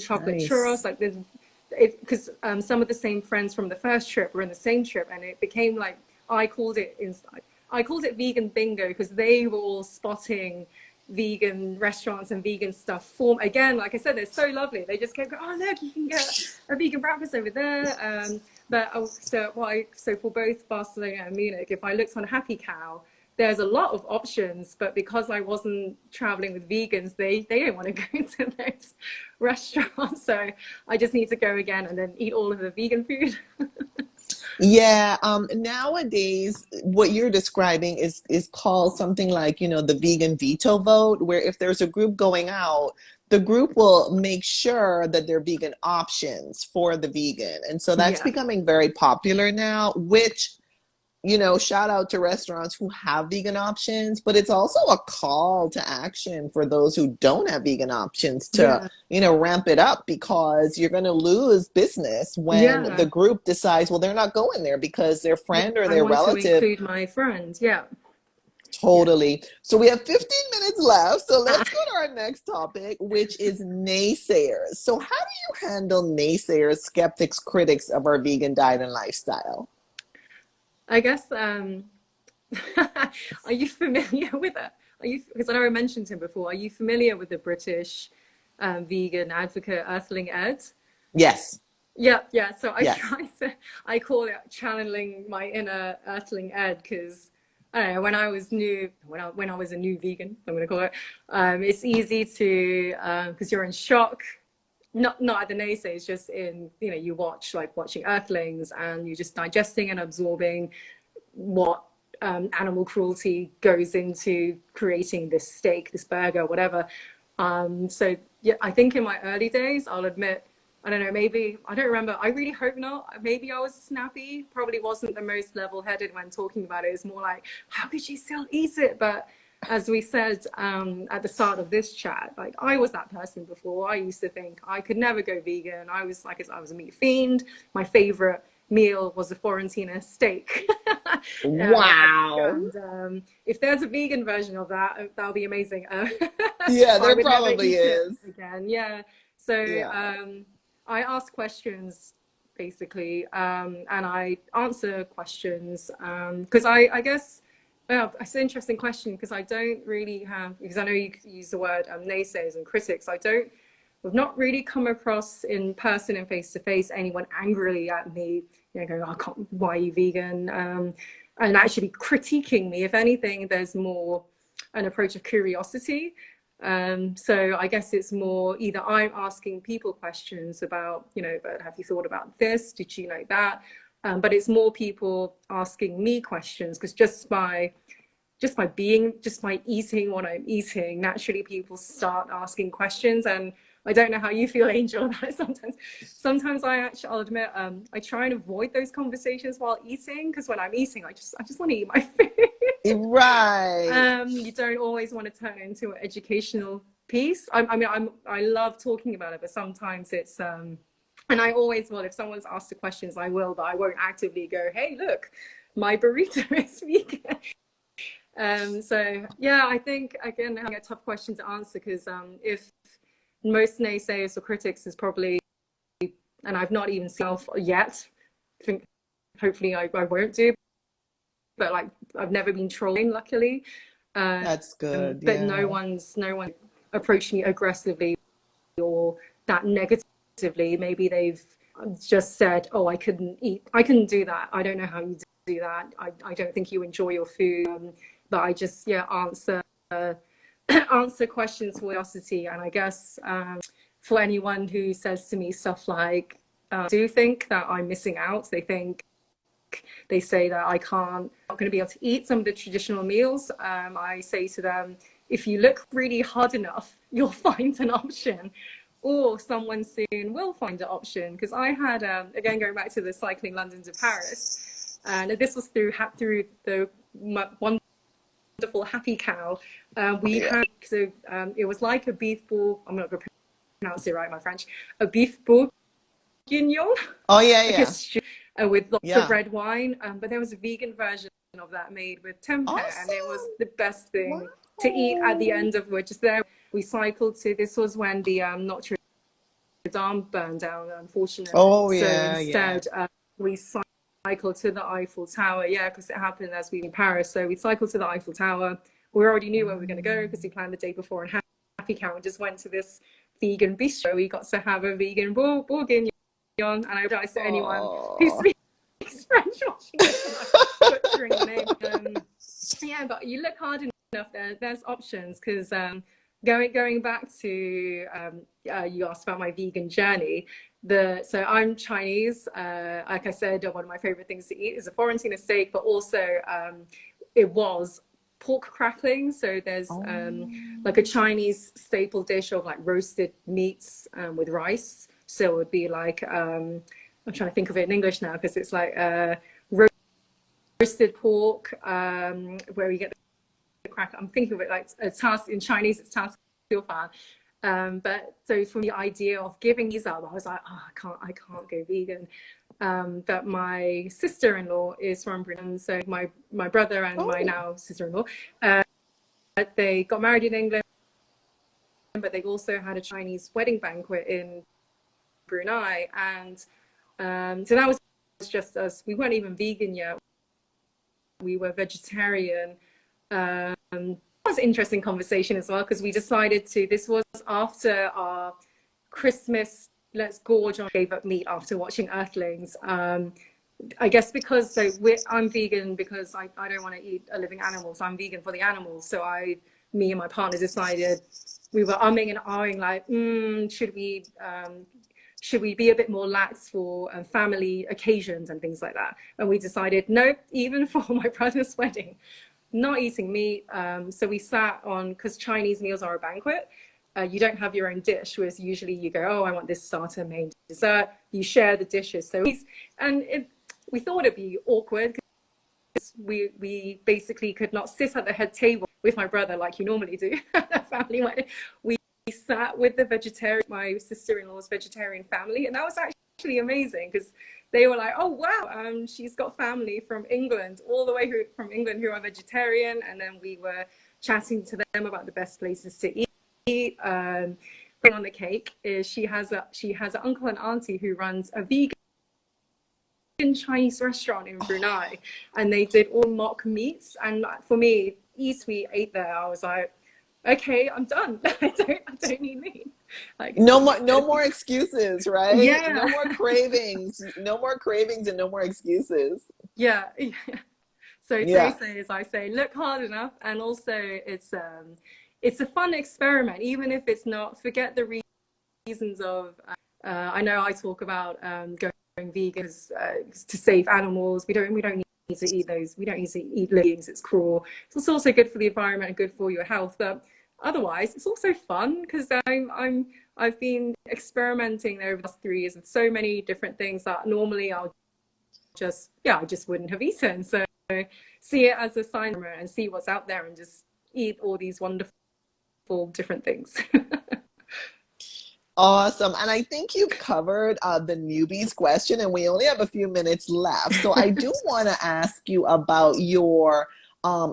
chocolate churros, nice. like there's it, because some of the same friends from the first trip were in the same trip, and it became like I called it vegan bingo, because they were all spotting vegan restaurants and vegan stuff form again. Like I said, they're so lovely. They just kept going, oh look, you can get a vegan breakfast over there. So for both Barcelona and Munich, if I looked on Happy Cow, there's a lot of options, but because I wasn't traveling with vegans, they don't want to go to those restaurants. So I just need to go again and then eat all of the vegan food. Yeah, nowadays what you're describing is called something like, the vegan veto vote, where if there's a group going out, the group will make sure that there are vegan options for the vegan. And so that's Yeah. becoming very popular now, which, shout out to restaurants who have vegan options, but it's also a call to action for those who don't have vegan options to, Yeah. ramp it up, because you're going to lose business when the Yeah. group decides, well, they're not going there because their Yeah. friend or I their want to relative. include my friends. Yeah. Yeah. Totally. So we have 15 minutes left. So let's go to our next topic, which is naysayers. So how do you handle naysayers, skeptics, critics of our vegan diet and lifestyle? I guess, are you familiar with it? Because I know I mentioned him before. Are you familiar with the British vegan advocate Earthling Ed? Yes. Yeah, yeah. So Yes. I call it channeling my inner Earthling Ed, because I don't know, when I was new, when I was a new vegan, I'm going to call it, it's easy to, because you're in shock, not at the naysays, just in, you watch, like watching Earthlings, and you're just digesting and absorbing what animal cruelty goes into creating this steak, this burger, whatever. So yeah, I think in my early days, I'll admit, I don't know, maybe, I don't remember. I really hope not. Maybe I was snappy, probably wasn't the most level-headed when talking about it. It's more like, how could you still eat it? But as we said at the start of this chat, like I was that person before. I used to think I could never go vegan. I was a meat fiend. My favorite meal was a Fiorentina steak. Wow. And if there's a vegan version of that, that'll be amazing. Yeah, I there would never probably eat it is. again. Yeah. So Yeah. I ask questions basically, and I answer questions because I guess, well, it's an interesting question because I don't really have, because I know you use the word naysayers and critics. We've not really come across in person and face to face anyone angrily at me, going, oh, why are you vegan? And actually critiquing me. If anything, there's more an approach of curiosity. So I guess it's more either I'm asking people questions about, but have you thought about this? Did you know that? But it's more people asking me questions, because just by eating what I'm eating, naturally people start asking questions. And I don't know how you feel, Angel, about it sometimes I'll admit, I try and avoid those conversations while eating, because when I'm eating, I just want to eat my food. Right. You don't always want to turn it into an educational piece. I love talking about it, but sometimes it's and I always will. If someone's asked the questions, I will, but I won't actively go, hey, look, my burrito is vegan. So yeah, I think again, having a tough question to answer, because if most naysayers or critics is probably, and I've not even seen yet, I think hopefully I won't do, but like I've never been trolling, luckily. That's good. But no Yeah. one approached me aggressively or that negatively. Maybe they've just said, oh, I couldn't do that. I don't know how you do that. I don't think you enjoy your food. But I just, answer answer questions for curiosity. And I guess for anyone who says to me stuff like, do think that I'm missing out, they say that I'm not going to be able to eat some of the traditional meals. I say to them, if you look really hard enough, you'll find an option, or someone soon will find an option. Because I had, again, going back to the cycling London to Paris, and this was through the wonderful Happy Cow. We Yeah. had, so it was like a beef bourguignon, I'm not going to pronounce it right, my French, a beef bourguignon, Oh, yeah, like a yeah. stew with lots of Yeah. red wine. But there was a vegan version of that made with tempeh, and it was Awesome. the best thing to eat. At the Wow. end of which, there we cycled to. This was when the Notre Dame burned down, unfortunately. Oh, So yeah, yeah. instead, we cycled to the Eiffel Tower. Yeah, because it happened as we were in Paris. So we cycled to the Eiffel Tower. We already knew where we were going to go because we planned the day before, and Happy Cow just went to this vegan bistro. We got to have a vegan bourguignon, and I apologize to anyone who Oh. speaks French watching this and I'm butchering the name. Yeah, but you look hard enough, there's options, because going back to you asked about my vegan journey. So I'm Chinese. Like I said, one of my favorite things to eat is a Florentine steak, but also it was pork crackling. So there's like a Chinese staple dish of like roasted meats with rice. So it would be like I'm trying to think of it in English now, because it's like roasted pork, where you get the crack. I'm thinking of it like a task in Chinese. It's task fan. But so for the idea of giving these up, I was like, oh, I can't go vegan. But my sister-in-law is from Brunei, so my brother and my now sister-in-law, they got married in England, but they also had a Chinese wedding banquet in Brunei, and so that was just us. We weren't even vegan yet. We were vegetarian. It was an interesting conversation as well, because we decided to, this was after our Christmas let's gorge on, gave up meat after watching Earthlings. I guess because I'm vegan because I don't want to eat a living animal, so I'm vegan for the animals. So me and my partner decided, we were umming and ahhing like, should we be a bit more lax for family occasions and things like that? And we decided, nope, even for my brother's wedding, not eating meat. So we sat on, because Chinese meals are a banquet. You don't have your own dish, whereas usually you go, oh, I want this starter, main, dessert. You share the dishes. So we thought it'd be awkward, because we basically could not sit at the head table with my brother like you normally do at a family wedding. We sat with my sister-in-law's vegetarian family, and that was actually amazing, because they were like, oh wow, she's got family from England, all the way from England, who are vegetarian. And then we were chatting to them about the best places to eat. On the cake is she has an uncle and auntie who runs a vegan Chinese restaurant in Brunei, and they did all mock meats. And for me, we ate there, I was like, okay, I'm done. I don't need meat. Like, no more excuses, right? Yeah. No more cravings, and no more excuses. Yeah. So Yeah. I say, look hard enough, and also it's a fun experiment, even if it's not. Forget the reasons of. I know I talk about going vegan to save animals. We don't need to eat those. We don't need to eat livings. It's cruel. It's also good for the environment and good for your health. But otherwise, it's also fun, because I've been experimenting over the last 3 years with so many different things that normally I just wouldn't have eaten. So see it as a sign and see what's out there, and just eat all these wonderful different things. Awesome. And I think you've covered the newbies question, and we only have a few minutes left. So I do want to ask you about your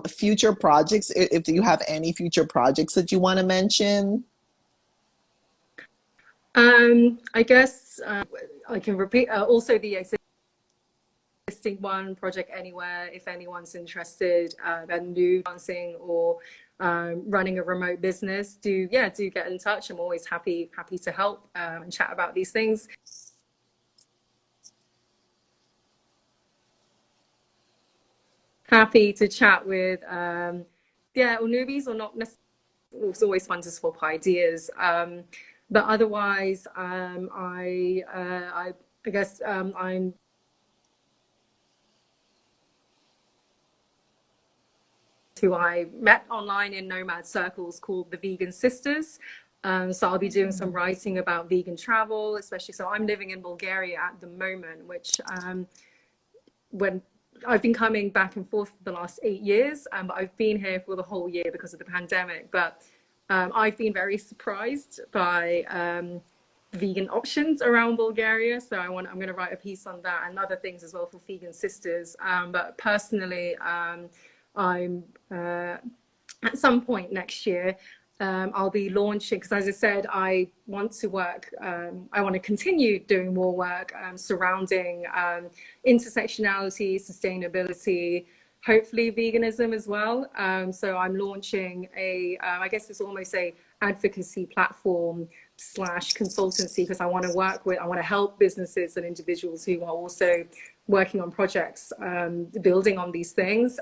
future projects, if you have any future projects that you want to mention. I guess I can repeat also the existing one, Project Anywhere, if anyone's interested, and new dancing or running a remote business, do get in touch. I'm always happy to help and chat about these things. Happy to chat with or newbies, or not necessarily. It's always fun to swap ideas, but otherwise I guess I'm who I met online in Nomad circles, called the Vegan Sisters. So I'll be doing some writing about vegan travel, especially. So I'm living in Bulgaria at the moment, which when I've been coming back and forth for the last 8 years, but I've been here for the whole year because of the pandemic. But I've been very surprised by vegan options around Bulgaria. So I'm going to write a piece on that and other things as well for Vegan Sisters. But personally, I'm at some point next year, I'll be launching, because as I said, I want to work, I want to continue doing more work surrounding intersectionality, sustainability, hopefully veganism as well. So I'm launching I guess it's almost a advocacy platform slash consultancy, because I want to help businesses and individuals who are also working on projects, building on these things.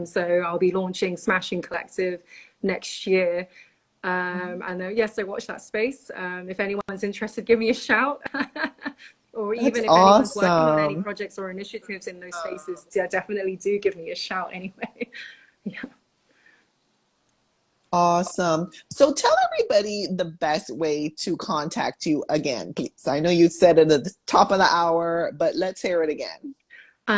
So I'll be launching Smashing Collective next year. Yes, so watch that space. If anyone's interested, give me a shout. Or That's even if anyone's working on any awesome. projects or initiatives in those spaces, yeah, definitely do give me a shout anyway. Yeah. Awesome. So tell everybody the best way to contact you again, please. I know you said it at the top of the hour, but let's hear it again.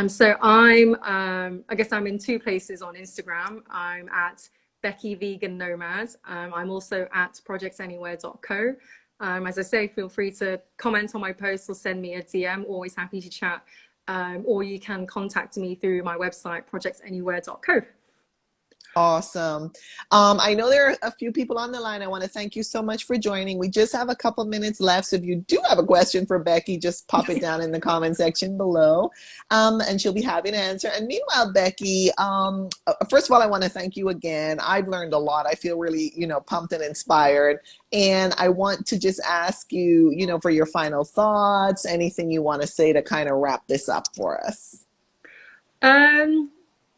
So I guess I'm in two places on Instagram. I'm at Becky Vegan Nomad. I'm also at projectsanywhere.co. As I say, feel free to comment on my posts or send me a DM. Always happy to chat. Or you can contact me through my website, projectsanywhere.co. Awesome. I know there are a few people on the line. I want to thank you so much for joining. We just have a couple minutes left. So if you do have a question for Becky, just pop it down in the comment section below, and she'll be happy to answer. And meanwhile, Becky, first of all, I want to thank you again. I've learned a lot. I feel really, pumped and inspired. And I want to just ask you, for your final thoughts, anything you want to say to kind of wrap this up for us.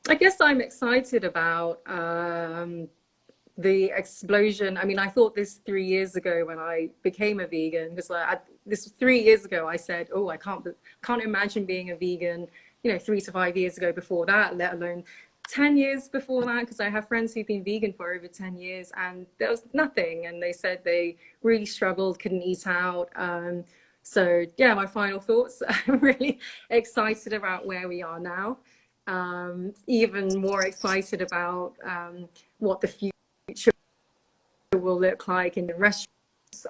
I guess I'm excited about the explosion. I mean, I thought this 3 years ago when I became a vegan, because this 3 years ago I said, oh, I can't imagine being a vegan, 3 to 5 years ago before that, let alone 10 years before that, because I have friends who've been vegan for over 10 years and there was nothing. And they said they really struggled, couldn't eat out. So yeah, my final thoughts, I'm really excited about where we are now. Even more excited about what the future will look like in the restaurants.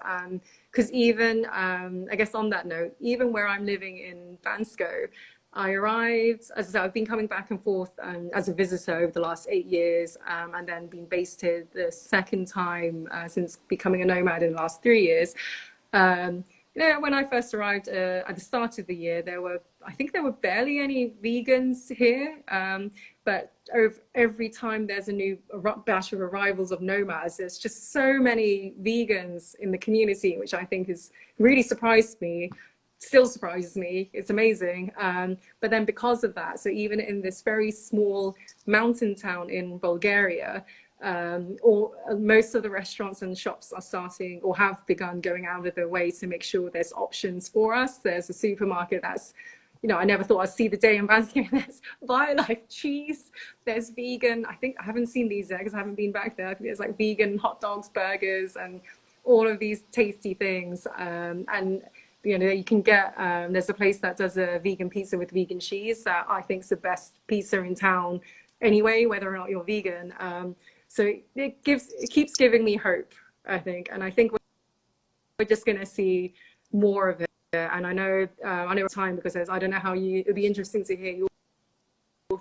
Because even, I guess on that note, even where I'm living in Bansko, I arrived, as I said, I've been coming back and forth as a visitor over the last 8 years, and then been based here the second time since becoming a nomad in the last 3 years. When I first arrived at the start of the year, I think there were barely any vegans here. But every time there's a new batch of arrivals of nomads, there's just so many vegans in the community, which I think has really surprised me, still surprises me. It's amazing. But then because of that, so even in this very small mountain town in Bulgaria, or most of the restaurants and shops are starting or have begun going out of their way to make sure there's options for us. There's a supermarket that's, I never thought I'd see the day in Bansko. There's BioLife cheese, there's vegan. I think I haven't seen these yet because I haven't been back there. There's like vegan hot dogs, burgers, and all of these tasty things. And you can get, there's a place that does a vegan pizza with vegan cheese that I think is the best pizza in town anyway, whether or not you're vegan. So it keeps giving me hope, I think. And I think we're just going to see more of it. And I know time, because I don't know how it'd be interesting to hear your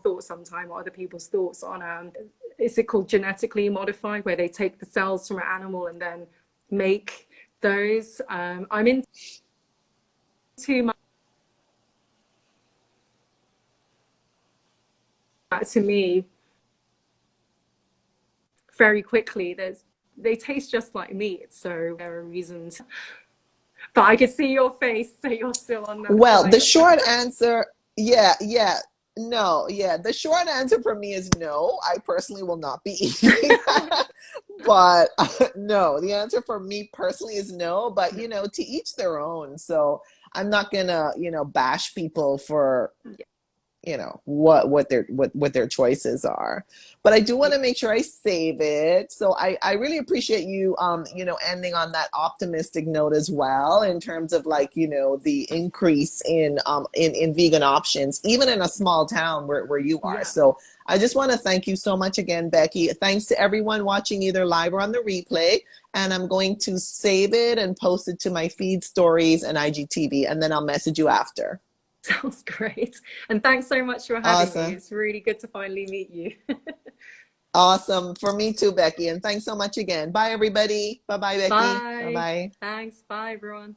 thoughts sometime, or other people's thoughts on, is it called genetically modified, where they take the cells from an animal and then make those? I'm into much. To me, very quickly, they taste just like meat, so there are reasons. But I can see your face, so you're still on that Well, side the of that. short answer, the short answer for me is no. I personally will not be eating. But no, the answer for me personally is no. But to each their own. So I'm not gonna bash people for what their choices are. But I do want to make sure I save it. So I really appreciate you ending on that optimistic note as well, in terms of the increase in vegan options, even in a small town where you are. Yeah. So I just want to thank you so much again, Becky. Thanks to everyone watching either live or on the replay. And I'm going to save it and post it to my feed, stories, and IGTV, and then I'll message you after. Sounds great. And thanks so much for having me. Awesome. It's really good to finally meet you. Awesome. For me too, Becky. And thanks so much again. Bye, everybody. Bye-bye, Becky. Bye. Bye-bye. Thanks. Bye, everyone.